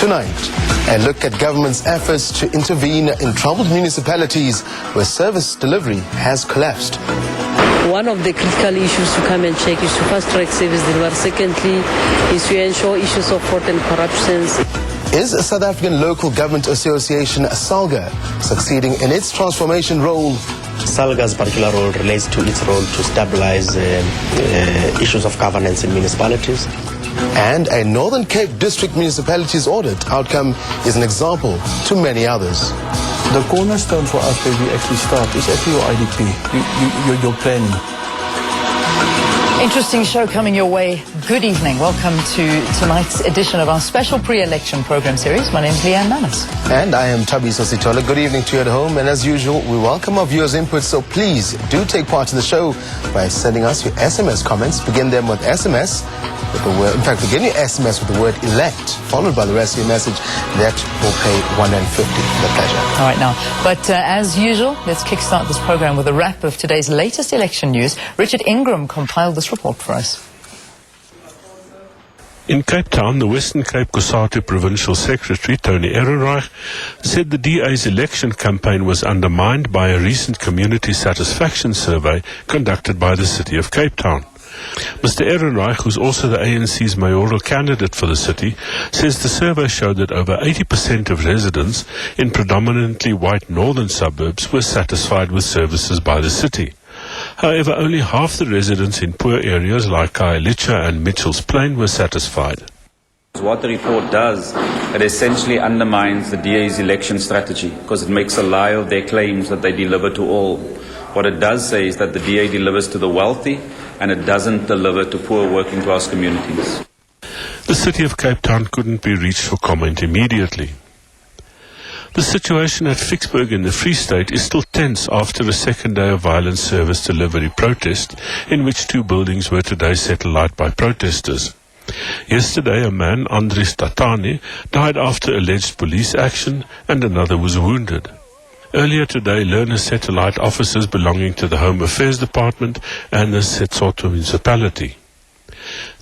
Tonight, a look at government's efforts to intervene in troubled municipalities where service delivery has collapsed. One of the critical issues to come and check is to fast-track service delivery. Secondly, is to ensure issues of fraud and corruptions. Is a South African Local Government Association, SALGA, succeeding in its transformation role? SALGA's particular role relates to its role to stabilize issues of governance in municipalities. And a Northern Cape District Municipalities audit outcome is an example to many others. The cornerstone for us where we actually start is actually your IDP, your planning. Interesting show coming your way. Good evening. Welcome to tonight's edition of our special pre-election program series. My name is Leanne Manis. And I am Tabi Sositola. Good evening to you at home. And as usual, we welcome our viewers' input. So please do take part in the show by sending us your SMS comments. Begin them with SMS. In fact, begin your SMS with the word elect, followed by the rest of your message. That will pay $1.50. The pleasure. All right, now. But as usual, let's kickstart this program with a wrap of today's latest election news. Richard Ingram compiled this report for us. In Cape Town, the Western Cape COSATU Provincial Secretary, Tony Ehrenreich, said the DA's election campaign was undermined by a recent community satisfaction survey conducted by the City of Cape Town. Mr. Ehrenreich, who's also the ANC's mayoral candidate for the city, says the survey showed that over 80% of residents in predominantly white northern suburbs were satisfied with services by the city. However, only half the residents in poor areas like Khayelitsha and Mitchell's Plain were satisfied. What the report does, it essentially undermines the DA's election strategy because it makes a lie of their claims that they deliver to all. What it does say is that the DA delivers to the wealthy and it doesn't deliver to poor working class communities. The City of Cape Town couldn't be reached for comment immediately. The situation at Vicksburg in the Free State is still tense after a second day of violent service delivery protest in which 2 buildings were today set alight by protesters. Yesterday, a man, Andries Tatane, died after alleged police action and another was wounded. Earlier today, learner set alight officers belonging to the Home Affairs Department and the Setsoto municipality.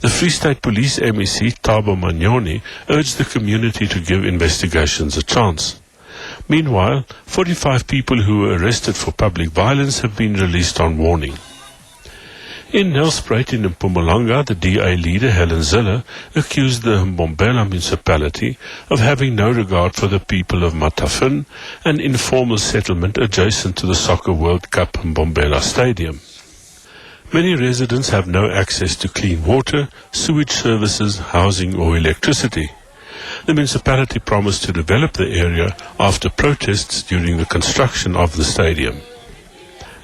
The Free State Police MEC, Thabo Manyoni, urged the community to give investigations a chance. Meanwhile, 45 people who were arrested for public violence have been released on warning. In Nelspruit in Mpumalanga, the DA leader, Helen Zille, accused the Mbombela municipality of having no regard for the people of Matafin, an informal settlement adjacent to the Soccer World Cup Mbombela Stadium. Many residents have no access to clean water, sewage services, housing or electricity. The municipality promised to develop the area after protests during the construction of the stadium.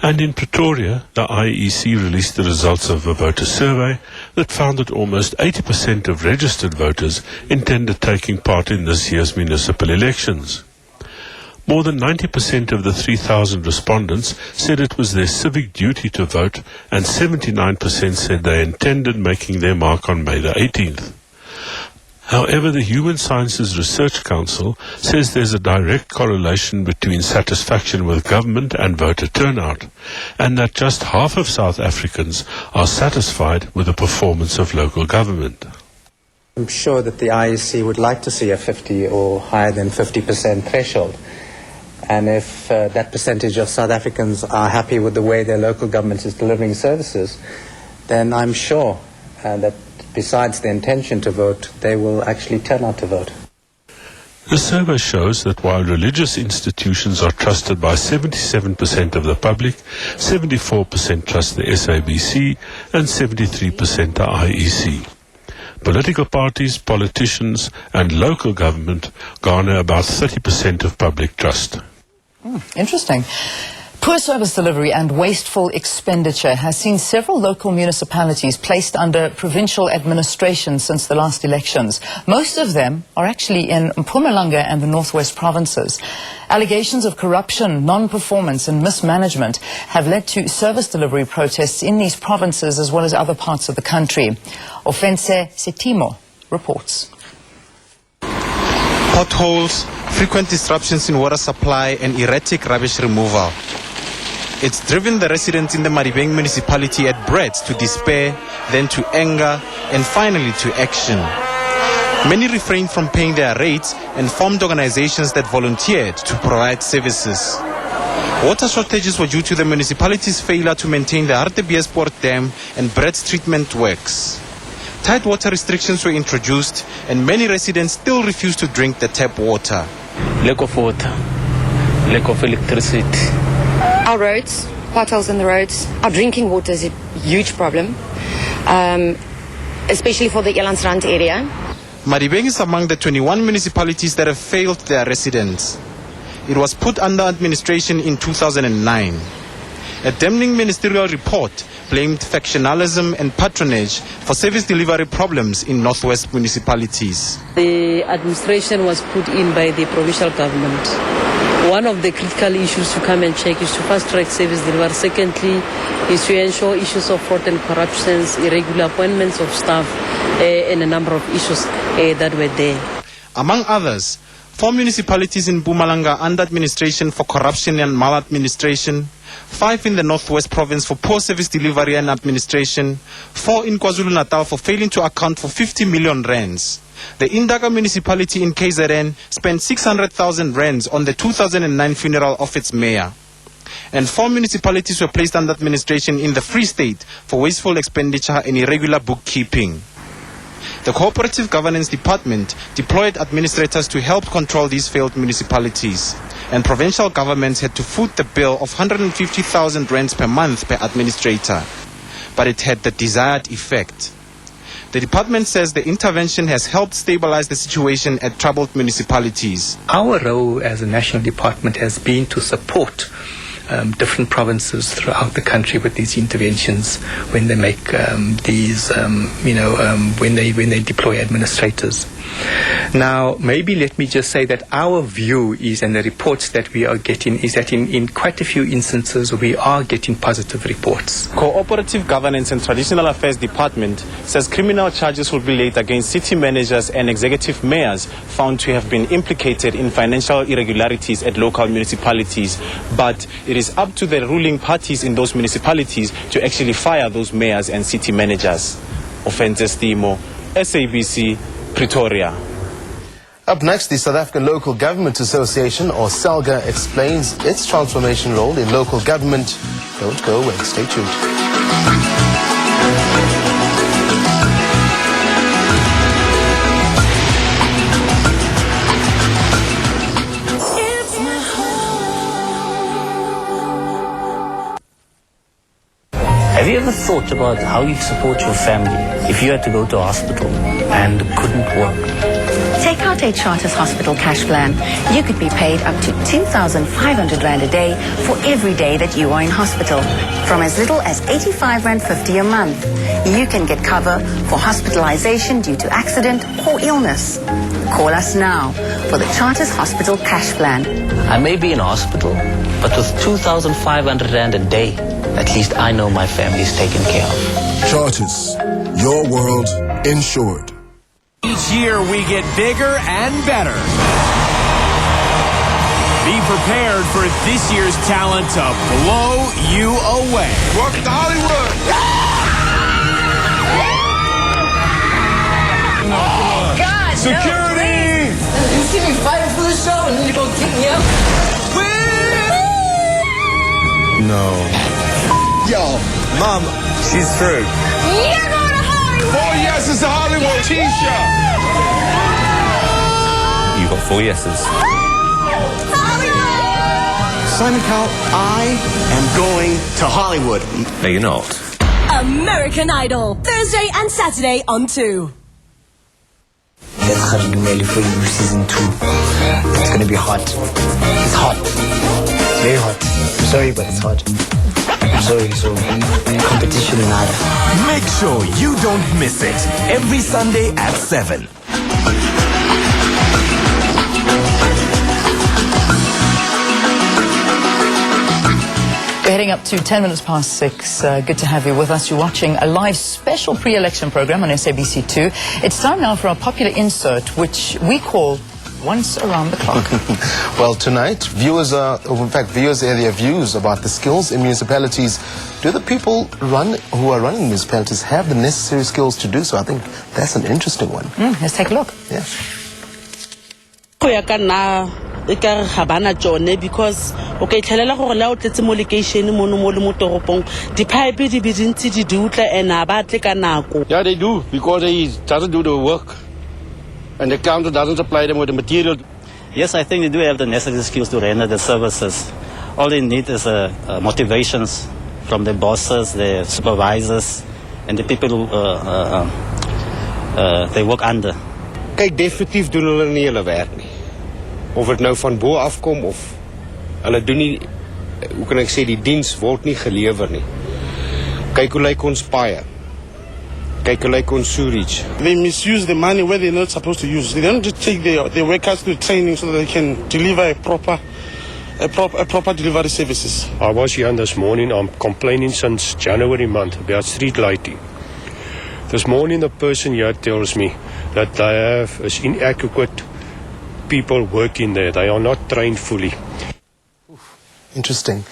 And in Pretoria, the IEC released the results of a voter survey that found that almost 80% of registered voters intended taking part in this year's municipal elections. More than 90% of the 3,000 respondents said it was their civic duty to vote, and 79% said they intended making their mark on May the 18th. However, the Human Sciences Research Council says there's a direct correlation between satisfaction with government and voter turnout, and that just half of South Africans are satisfied with the performance of local government. I'm sure that the IEC would like to see a 50 or higher than 50% threshold. And if that percentage of South Africans are happy with the way their local government is delivering services, then I'm sure that besides the intention to vote, they will actually turn out to vote. The survey shows that while religious institutions are trusted by 77% of the public, 74% trust the SABC and 73% the IEC. Political parties, politicians and local government garner about 30% of public trust. Interesting. Poor service delivery and wasteful expenditure has seen several local municipalities placed under provincial administration since the last elections. Most of them are actually in Mpumalanga and the Northwest provinces. Allegations of corruption, non-performance and mismanagement have led to service delivery protests in these provinces as well as other parts of the country. Ofense Setimo reports. Potholes, frequent disruptions in water supply and erratic rubbish removal. It's driven the residents in the Maribeng municipality at Brett to despair, then to anger, and finally to action. Many refrained from paying their rates and formed organizations that volunteered to provide services. Water shortages were due to the municipality's failure to maintain the Hartbeespoort Dam and Brett's treatment works. Tight water restrictions were introduced and many residents still refuse to drink the tap water. Lack of water, lack of electricity. Our roads, potholes in the roads, our drinking water is a huge problem, especially for the Elandsrand area. Maribeng is among the 21 municipalities that have failed their residents. It was put under administration in 2009. A damning ministerial report blamed factionalism and patronage for service delivery problems in northwest municipalities. The administration was put in by the provincial government. One of the critical issues to come and check is to fast-track service delivery. Secondly, is to ensure issues of fraud and corruptions, irregular appointments of staff, and a number of issues that were there. Among others, 4 municipalities in Mpumalanga under administration for corruption and maladministration, 5 in the Northwest Province for poor service delivery and administration, 4 in KwaZulu-Natal for failing to account for 50 million rands. The Indaka municipality in KZN spent 600,000 rands on the 2009 funeral of its mayor. And 4 municipalities were placed under administration in the Free State for wasteful expenditure and irregular bookkeeping. The Cooperative Governance Department deployed administrators to help control these failed municipalities, and provincial governments had to foot the bill of 150,000 rands per month per administrator. But it had the desired effect. The department says the intervention has helped stabilize the situation at troubled municipalities. Our role as a national department has been to support different provinces throughout the country with these interventions when they make when they deploy administrators. Now, maybe let me just say that our view is, and the reports that we are getting, is that in quite a few instances we are getting positive reports. Cooperative Governance and Traditional Affairs Department says criminal charges will be laid against city managers and executive mayors found to have been implicated in financial irregularities at local municipalities. But it is up to the ruling parties in those municipalities to actually fire those mayors and city managers. Offenses Timo, SABC, Pretoria. Up next, the South African Local Government Association, or SALGA, explains its transformation role in local government. Don't go away. Stay tuned. Have you ever thought about how you'd support your family if you had to go to a hospital and couldn't work? Take out a Charters Hospital cash plan. You could be paid up to 2,500 Rand a day for every day that you are in hospital. From as little as 85 Rand 50 a month. You can get cover for hospitalization due to accident or illness. Call us now for the Charters Hospital cash plan. I may be in hospital, but with 2,500 Rand a day, at least I know my family is taken care of. Charters, your world insured. Each year we get bigger and better. Be prepared for this year's talent to blow you away. Welcome to Hollywood. Oh, God, security! No, you see me fighting for the show and then you go kick me out? No. Yo, Mom, she's through. You're going to Hollywood! 4 yeses to Hollywood T-shirt. You got 4 yeses. Simon Cowell, I am going to Hollywood. No, you're not. American Idol, Thursday and Saturday on 2. Let's have to do Melly for you season 2. It's gonna be hot. It's hot. It's very hot. I'm sorry, but it's hot. I'm sorry, so competition nada. Make sure you don't miss it. Every Sunday at 7. We're heading up to 10 minutes past 6. Good to have you with us. You're watching a live special pre-election program on SABC2. It's time now for our popular insert, which we call once around the clock. Well, tonight, viewers air their views about the skills in municipalities. Do the people who are running municipalities have the necessary skills to do so? I think that's an interesting one. Let's take a look. Yeah. Because okay, tlhelela gore la o tletse mo location mo le toropong di pipe di bidintsi di dutla and ba tle ka nako. Yeah, they do, because they doesn't do the work and the counter doesn't supply them with the material. Yes, I think they do have the necessary skills to render the services. All they need is motivations from the bosses, the supervisors, and the people who they work under. Kyk, definitief doen hulle nie hulle werk nie. Of het nou van bo afkom of hulle doen nie, hoe kan ek sê, die diens word nie gelewer nie. Kyk hoe lyk ons paaie. Kyk hoe lyk ons sewage. They misuse the money where they're not supposed to use. They don't just take their workers to training so that they can deliver a proper delivery services. I was here this morning. I'm complaining since January month about street lighting. This morning the person here tells me that they have is inadequate people working there. They are not trained fully. Interesting.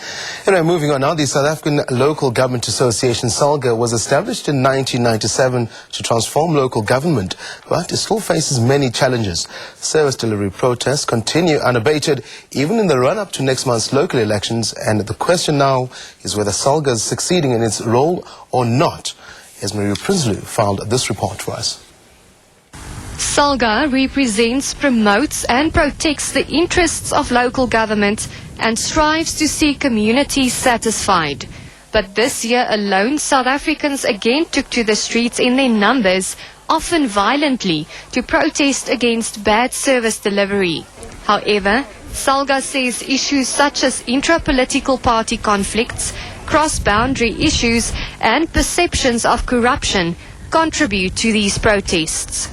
Anyway, moving on now, the South African Local Government Association, SALGA, was established in 1997 to transform local government, but it still faces many challenges. Service delivery protests continue unabated, even in the run-up to next month's local elections, and the question now is whether SALGA is succeeding in its role or not. Here's Maria Prinsloo filed this report for us. SALGA represents, promotes and protects the interests of local government and strives to see communities satisfied. But this year alone, South Africans again took to the streets in their numbers, often violently, to protest against bad service delivery. However, SALGA says issues such as intra-political party conflicts, cross-boundary issues and perceptions of corruption contribute to these protests.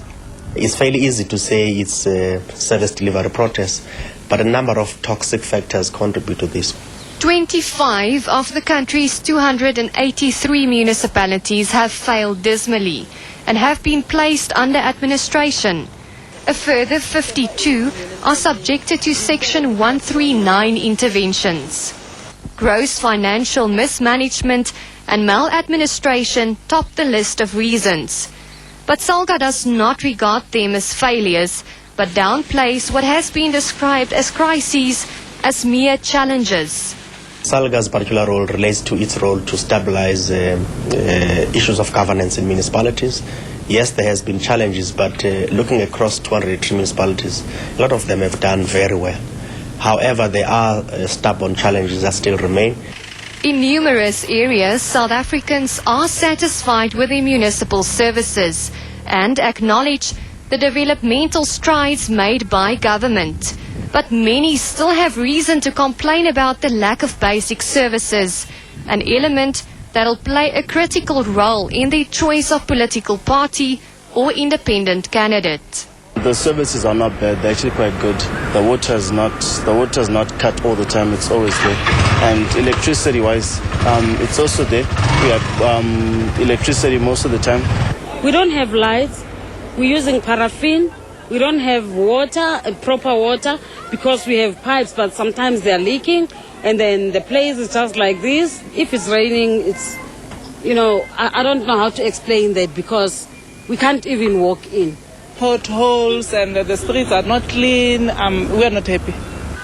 It's fairly easy to say it's a service delivery protest, but a number of toxic factors contribute to this. 25 of the country's 283 municipalities have failed dismally and have been placed under administration. A further 52 are subjected to Section 139 interventions. Gross financial mismanagement and maladministration top the list of reasons. But SALGA does not regard them as failures, but downplays what has been described as crises as mere challenges. SALGA's particular role relates to its role to stabilize issues of governance in municipalities. Yes, there has been challenges, but looking across 283 municipalities, a lot of them have done very well. However, there are stubborn challenges that still remain. In numerous areas, South Africans are satisfied with their municipal services and acknowledge the developmental strides made by government. But many still have reason to complain about the lack of basic services, an element that will play a critical role in their choice of political party or independent candidate. The services are not bad, they're actually quite good. The water is not cut all the time, it's always there. And electricity wise, it's also there. We have electricity most of the time. We don't have lights, we're using paraffin, we don't have water, proper water, because we have pipes, but sometimes they're leaking, and then the place is just like this. If it's raining, it's, I don't know how to explain that, because we can't even walk in. Potholes and the streets are not clean. We are not happy.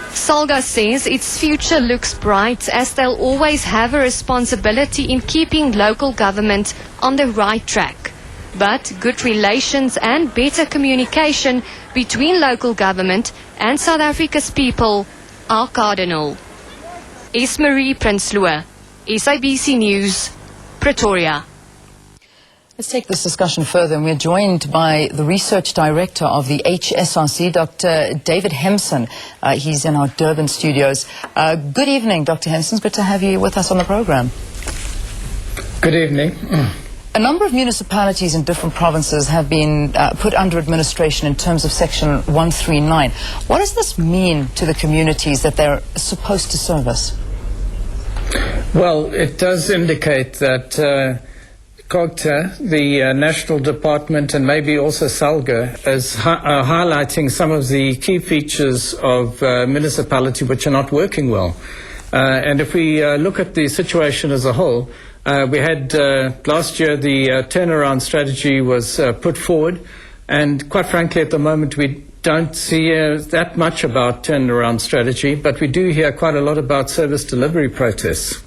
SALGA says its future looks bright as they'll always have a responsibility in keeping local government on the right track. But good relations and better communication between local government and South Africa's people are cardinal. Marie Prinsloo, SABC News, Pretoria. Let's take this discussion further, and we're joined by the Research Director of the HSRC, Dr. David Hempson. He's in our Durban studios. Good evening, Dr. Hempson. It's good to have you with us on the program. Good evening. A number of municipalities in different provinces have been put under administration in terms of Section 139. What does this mean to the communities that they're supposed to service? Well, it does indicate that COGTA, the National Department, and maybe also SALGA, as highlighting some of the key features of municipality which are not working well. And if we look at the situation as a whole, we had last year the turnaround strategy was put forward, and quite frankly at the moment we don't see that much about turnaround strategy, but we do hear quite a lot about service delivery protests.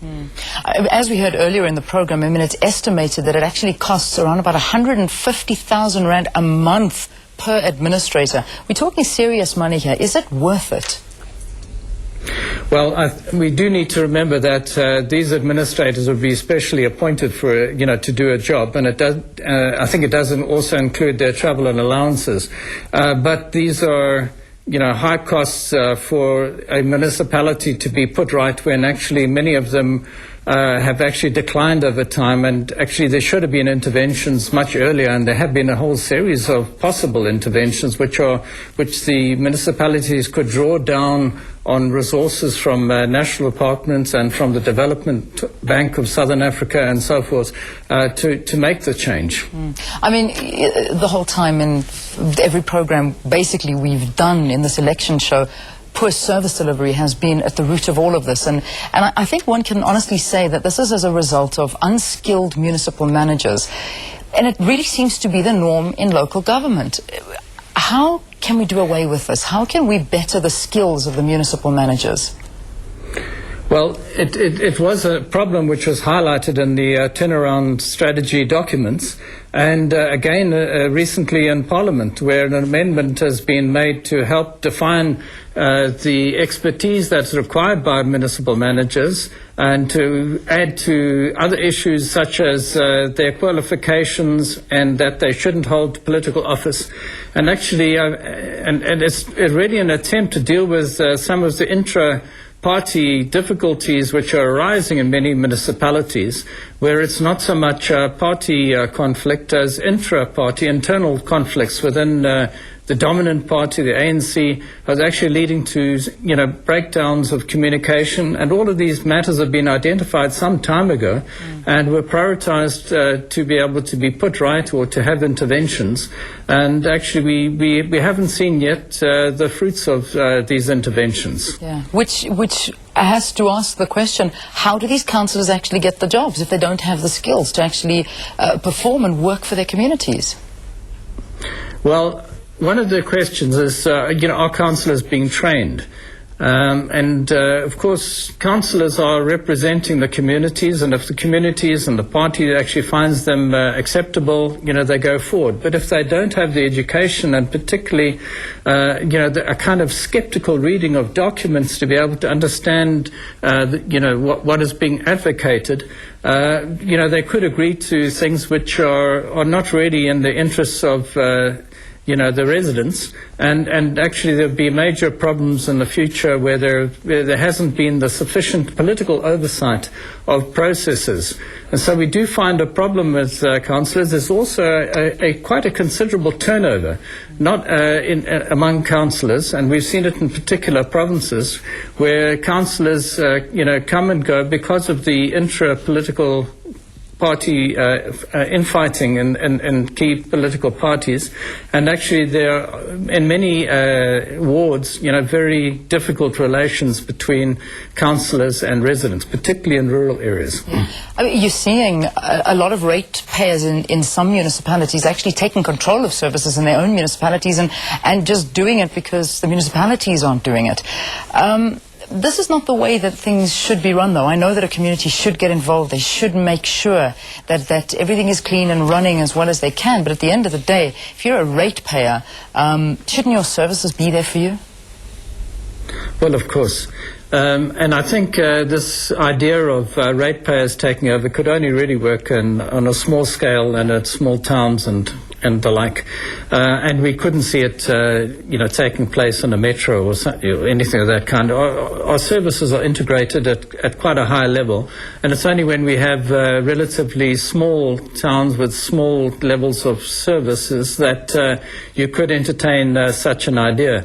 As we heard earlier in the program, I mean, it's estimated that it actually costs around about 150,000 Rand a month per administrator. We're talking serious money here. Is it worth it? Well, we do need to remember that these administrators would be specially appointed for, to do a job, and it does. I think it doesn't also include their travel and allowances. But these are, high costs for a municipality to be put right when actually many of them have actually declined over time, and actually there should have been interventions much earlier, and there have been a whole series of possible interventions which the municipalities could draw down on resources from national departments and from the Development Bank of Southern Africa and so forth to make the change. I mean, the whole time in every program basically we've done in this election show, poor service delivery has been at the root of all of this, and I think one can honestly say that this is as a result of unskilled municipal managers, and it really seems to be the norm in local government. How can we do away with this? How can we better the skills of the municipal managers? Well, it was a problem which was highlighted in the turnaround strategy documents, and again recently in Parliament, where an amendment has been made to help define the expertise that's required by municipal managers, and to add to other issues such as their qualifications and that they shouldn't hold political office. And actually, and it's really an attempt to deal with some of the intra-party difficulties which are arising in many municipalities, where it's not so much party conflict as intra-party internal conflicts within the dominant party, the ANC, was actually leading to, breakdowns of communication, and all of these matters have been identified some time ago and were prioritized to be able to be put right or to have interventions. And actually we haven't seen yet the fruits of these interventions. Yeah. Which has to ask the question, how do these councillors actually get the jobs if they don't have the skills to actually perform and work for their communities? Well, one of the questions is, are councillors being trained? Of course, councillors are representing the communities, and if the communities and the party actually finds them acceptable, they go forward. But if they don't have the education, and particularly, a kind of skeptical reading of documents to be able to understand, what is being advocated, they could agree to things which are not really in the interests of the residents, and actually there'll be major problems in the future where there hasn't been the sufficient political oversight of processes. And so we do find a problem with councillors. There's also quite a considerable turnover, not among councillors, and we've seen it in particular provinces where councillors, come and go because of the intra-political party infighting in key political parties, and actually there are in many wards, very difficult relations between councillors and residents, particularly in rural areas. I mean, you're seeing a lot of ratepayers in some municipalities actually taking control of services in their own municipalities and just doing it because the municipalities aren't doing it. This is not the way that things should be run, though. I know that a community should get involved. They should make sure that everything is clean and running as well as they can. But at the end of the day, if you're a ratepayer, shouldn't your services be there for you? Well, of course. And I think this idea of ratepayers taking over could only really work on a small scale and at small towns and the like. And we couldn't see it, taking place in a metro or anything of that kind. Our services are integrated at quite a high level, and it's only when we have relatively small towns with small levels of services that you could entertain such an idea.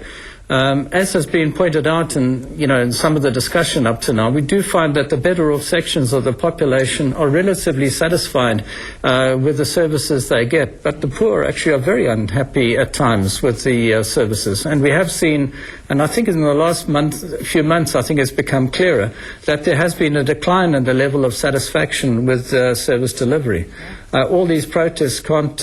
As has been pointed out in some of the discussion up to now, we do find that the better off sections of the population are relatively satisfied with the services they get, but the poor actually are very unhappy at times with the services. And we have seen, and I think in the last few months, I think it's become clearer that there has been a decline in the level of satisfaction with service delivery. All these protests can't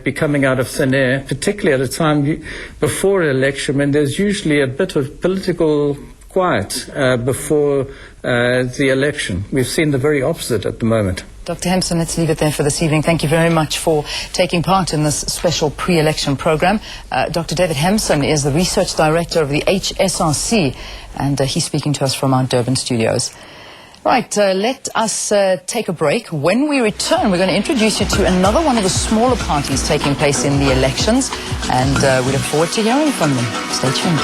be coming out of thin air, particularly at a time before an election when there's usually a bit of political quiet before the election. We've seen the very opposite at the moment. Dr. Hempson, let's leave it there for this evening. Thank you very much for taking part in this special pre-election program. Dr. David Hempson is the Research Director of the HSRC, and he's speaking to us from our Durban studios. Right, let us take a break. When we return, we're going to introduce you to another one of the smaller parties taking place in the elections, and we look forward to hearing from them. Stay tuned.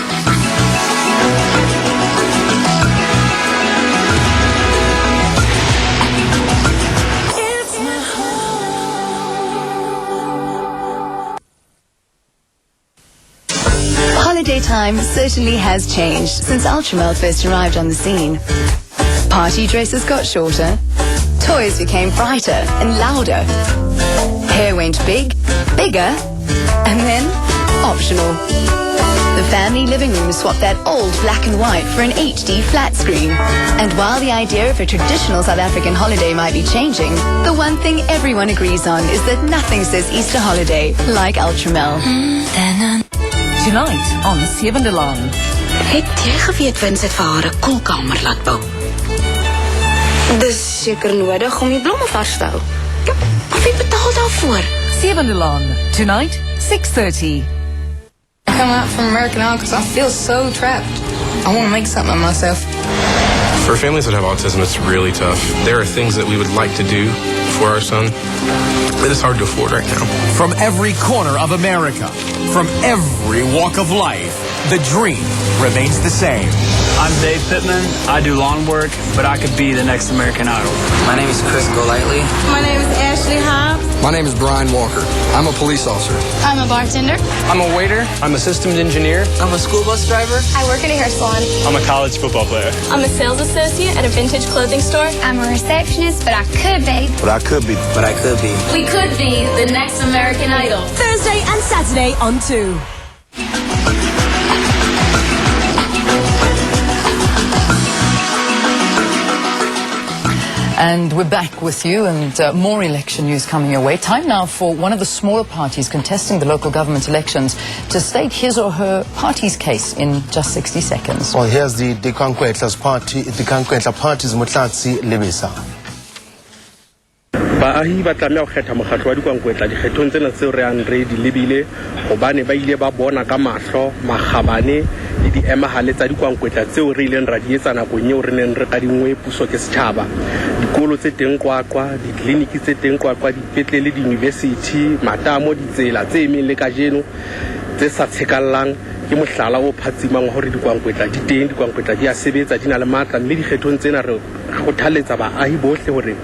Holiday time certainly has changed since Ultramel first arrived on the scene. Party dresses got shorter, toys became brighter and louder, hair went big, bigger, and then optional. The family living room swapped that old black and white for an HD flat screen. And while the idea of a traditional South African holiday might be changing, the one thing everyone agrees on is that nothing says Easter holiday like Ultramel. Tonight on 7de Laan. Het jy geweet Wins het vir haar 'n koelkamer laat bou? Dis seker nodig om die blomme vas te hou. Ja, maar wie betaal daarvoor? 7de Laan. Tonight, 6:30. I come out from American Idol because I feel so trapped. I want to make something of myself. For families that have autism, it's really tough. There are things that we would like to do for our son, but it's hard to afford right now. From every corner of America, from every walk of life, the dream remains the same. I'm Dave Pittman. I do lawn work, but I could be the next American Idol. My name is Chris Golightly. My name is Ashley Hobbs. My name is Brian Walker. I'm a police officer. I'm a bartender. I'm a waiter. I'm a systems engineer. I'm a school bus driver. I work at a hair salon. I'm a college football player. I'm a sales associate at a vintage clothing store. I'm a receptionist, but I could be. But I could be. But I could be. We could be the next American Idol. Thursday and Saturday on 2. And we're back with you, and more election news coming your way. Time now for one of the smaller parties contesting the local government elections to state his or her party's case in just 60 seconds. Well, here's the Dikankwehla's party, Dikankwehla's party's Mutlatsi Lebisa. Baahi ba tlameha ho kgetha mokgatlo wa dikwankwetla dikgethong tsena tseo re ang re di lebile hobane ba ile ba bona ka mahlo makgabane le diemahale tsa dikwankwetla tseo re ileng ra di etsa nakong eo re neng re ka dingwe puso ke setjhaba dikolo tse teng kwaqwa ditleliniki tse teng kwaqwa dipetlele di-university matamo ditsela tse emeng le kajeno tse sa tshekallang ke mohlala o phatsimang wa hore dikwankwetla di teng dikwankwetla di a sebetsa di na le matla mme dikgethong tsena re kgothaletsa baahi bohle hore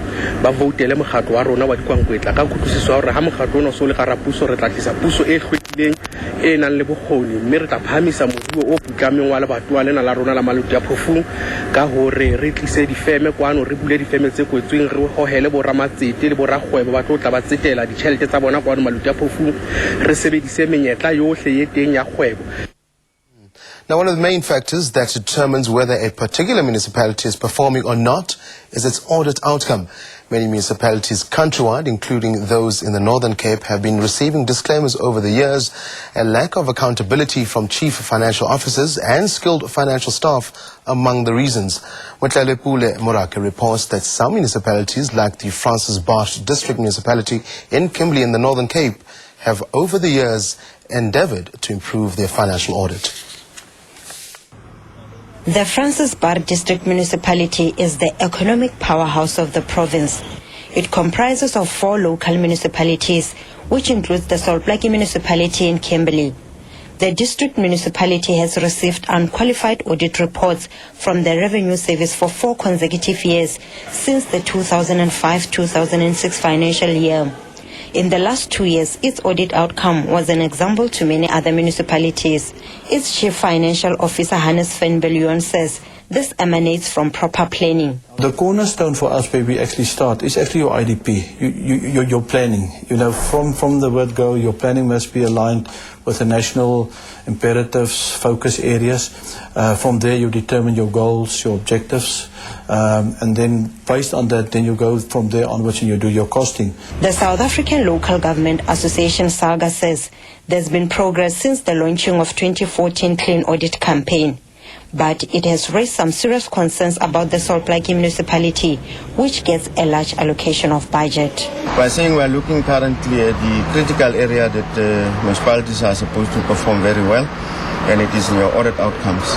ba voutele mokgatlo wa rona wa dikwankwetla ka kutlwisiso hore ha mokgatlo ona o so le kara puso re tla tlisa puso e hlwekileng e nang le bokgoni mme re tla phahamisa moruo o putlameng wa lebatowa lena la rona la maluti a phofung ka hore re tlise difeme kwano re bule difeme tse kwetsweng re hohele boramatsete le borakgwebo ba tlo tla ba tsetela ditjhelete tsa bona kwano maluti a phofung re sebedise menyetla yohle ye teng ya kgwebo. Now, one of the main factors that determines whether a particular municipality is performing or not is its audit outcome. Many municipalities countrywide, including those in the Northern Cape, have been receiving disclaimers over the years. A lack of accountability from chief financial officers and skilled financial staff among the reasons. Motlalepule Morake reports that some municipalities, like the Francis Bosch District Municipality in Kimberley in the Northern Cape, have over the years endeavored to improve their financial audit. The Francis Bar District Municipality is the economic powerhouse of the province. It comprises of 4 local municipalities, which includes the Solplaki Municipality in Kimberley. The district municipality has received unqualified audit reports from the Revenue Service for 4 consecutive years since the 2005-2006 financial year. In the last 2 years, its audit outcome was an example to many other municipalities. Its Chief Financial Officer, Hannes van Billion, says this emanates from proper planning. The cornerstone for us where we actually start is actually your IDP, your planning. You know, from the word go, your planning must be aligned with the national imperatives, focus areas. From there you determine your goals, your objectives, and then based on that, then you go from there onwards and you do your costing. The South African Local Government Association, SALGA, says there's been progress since the launching of 2014 Clean Audit campaign. But it has raised some serious concerns about the Salt Lake municipality, which gets a large allocation of budget. By saying we are looking currently at the critical area that municipalities are supposed to perform very well, and it is in your audit outcomes.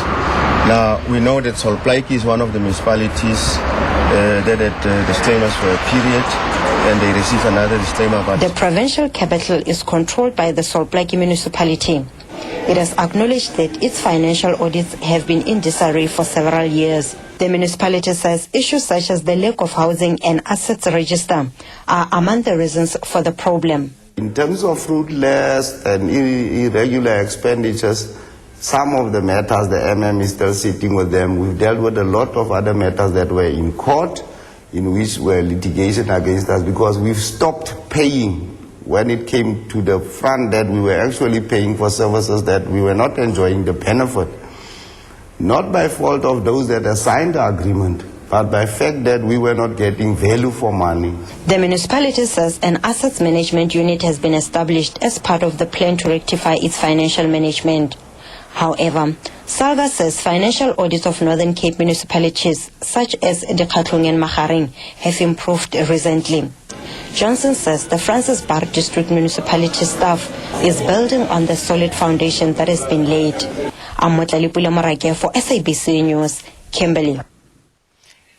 Now, we know that Salt Lake is one of the municipalities that had disclaimers for a period, and they receive another disclaimer. But the provincial capital is controlled by the Salt Lake municipality. It has acknowledged that its financial audits have been in disarray for several years. The municipality says issues such as the lack of housing and assets register are among the reasons for the problem. In terms of fruitless and irregular expenditures, some of the matters the MM is still sitting with them. We've dealt with a lot of other matters that were in court, in which were litigation against us, because we've stopped paying when it came to the front that we were actually paying for services that we were not enjoying the benefit. Not by fault of those that had signed the agreement, but by fact that we were not getting value for money. The municipality says an assets management unit has been established as part of the plan to rectify its financial management. However, SALGA says financial audits of Northern Cape municipalities, such as Dikgatlong and Magareng, have improved recently. Johnson says the Francis Bar District Municipality staff is building on the solid foundation that has been laid. I'm Motlalipula Morake for SABC News, Kimberley.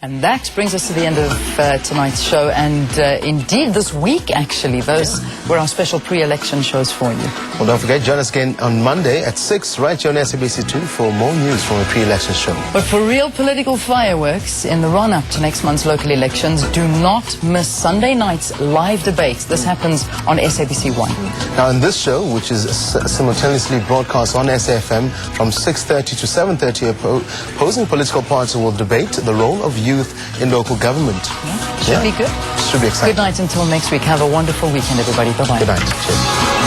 And that brings us to the end of tonight's show, and indeed this week actually. Those were our special pre-election shows for you. Well, don't forget, join us again on Monday at 6 right here on SABC2 for more news from a pre-election show. But for real political fireworks in the run-up to next month's local elections, do not miss Sunday night's live debate. This happens on SABC1. Now in this show, which is simultaneously broadcast on SAFM from 6:30 to 7:30, opposing political parties will debate the role of youth in local government. Should be good. Should be exciting. Good night until next week. Have a wonderful weekend, everybody. Bye-bye. Good night. Cheers.